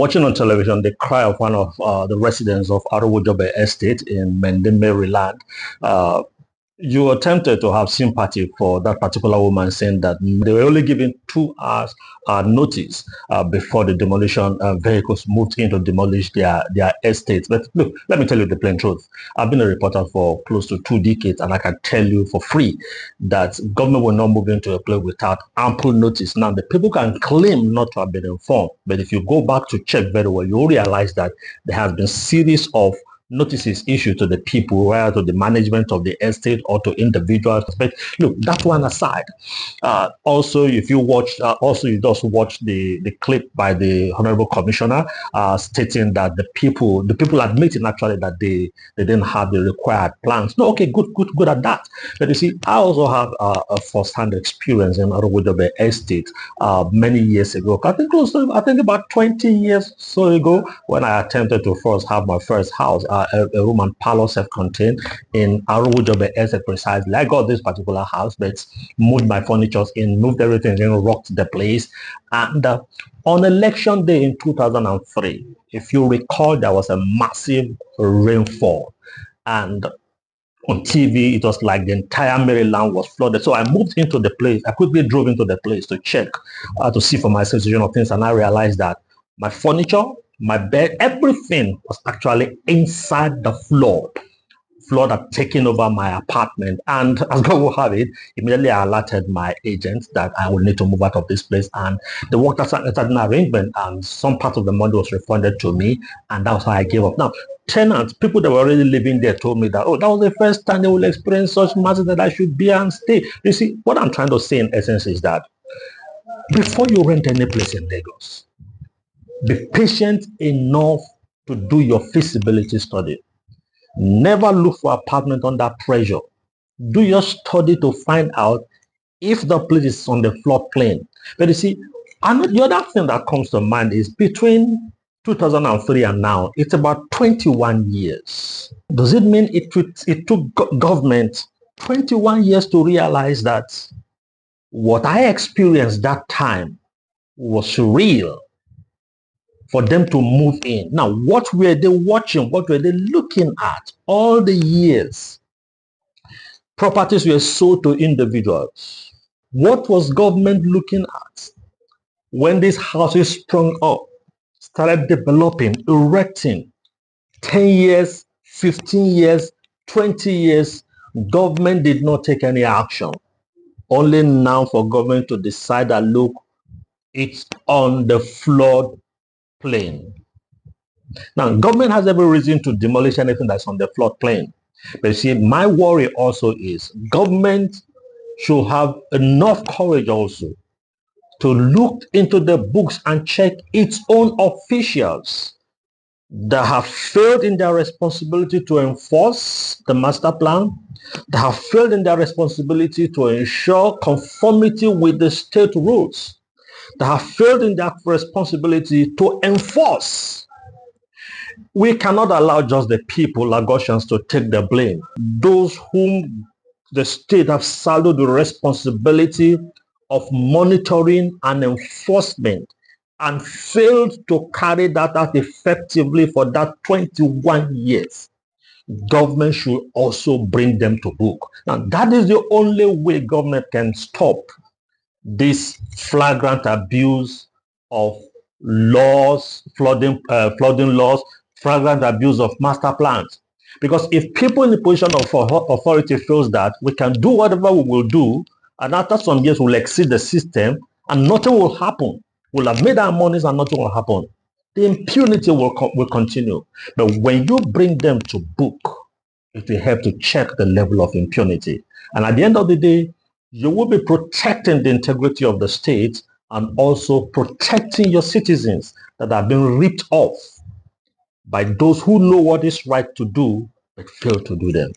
Watching on television the cry of one of the residents of Arowojobe Estate in Mende, Maryland, you attempted to have sympathy for that particular woman, saying that they were only given 2 hours notice before the demolition vehicles moved in to demolish their estates. But look, let me tell you the plain truth. I've been a reporter for close to 2 decades, and I can tell you for free that government will not move into a place without ample notice. Now, the people can claim not to have been informed, but if you go back to check very well, you'll realize that there has been series of notices issued to the people, whether to the management of the estate or to individuals. But look, that one aside, also if you watch, you just watch the clip by the Honorable Commissioner stating that the people admitting actually that they didn't have the required plans. No, okay, good at that. But you see, I also have a first-hand experience in Arowojobe Estate many years ago. I think about 20 years or so ago, when I attempted to first have my first house, a room and parlor self-contained in Arowojobe Estate precisely. I got this particular house, but moved my furniture in, moved everything in, rocked the place. And on election day in 2003, if you recall, there was a massive rainfall. And on TV, it was like the entire Maryland was flooded. So I moved into the place. I quickly drove into the place to check, to see for myself situation of things. And I realized that my furniture, my bed, everything was actually inside the flood. Flood had taken over my apartment, and as God will have it, immediately I alerted my agent that I would need to move out of this place, and the work that started an arrangement, and some part of the money was refunded to me, and that's why I gave up. Now, tenants, people that were already living there, told me that, oh, that was the first time they will experience such masses, that I should be and stay. You see, what I'm trying to say in essence is that before you rent any place in Lagos, be patient enough to do your feasibility study. Never look for apartment under pressure. Do your study to find out if the place is on the floodplain. But you see, the other thing that comes to mind is between 2003 and now, it's about 21 years. Does it mean it took government 21 years to realize that what I experienced that time was real, for them to move in? Now, what were they watching? What were they looking at all the years? Properties were sold to individuals. What was government looking at when these houses sprung up, started developing, erecting? 10 years, 15 years, 20 years, government did not take any action. Only now for government to decide that, look, it's on the flood plain. Now, government has every reason to demolish anything that's on the floodplain. But you see, my worry also is government should have enough courage also to look into the books and check its own officials that have failed in their responsibility to enforce the master plan, that have failed in their responsibility to ensure conformity with the state rules, that have failed in their responsibility to enforce. We cannot allow just the people, Lagosians, to take the blame. Those whom the state have saddled the responsibility of monitoring and enforcement and failed to carry that out effectively for that 21 years. Government should also bring them to book. Now, that is the only way government can stop this flagrant abuse of laws, flooding laws, flagrant abuse of master plans. Because if people in the position of authority feels that we can do whatever we will do, and after some years we'll exceed the system and nothing will happen, we'll have made our monies and nothing will happen, the impunity will continue. But when you bring them to book, it will help to check the level of impunity. And at the end of the day, you will be protecting the integrity of the state and also protecting your citizens that have been ripped off by those who know what is right to do but fail to do them.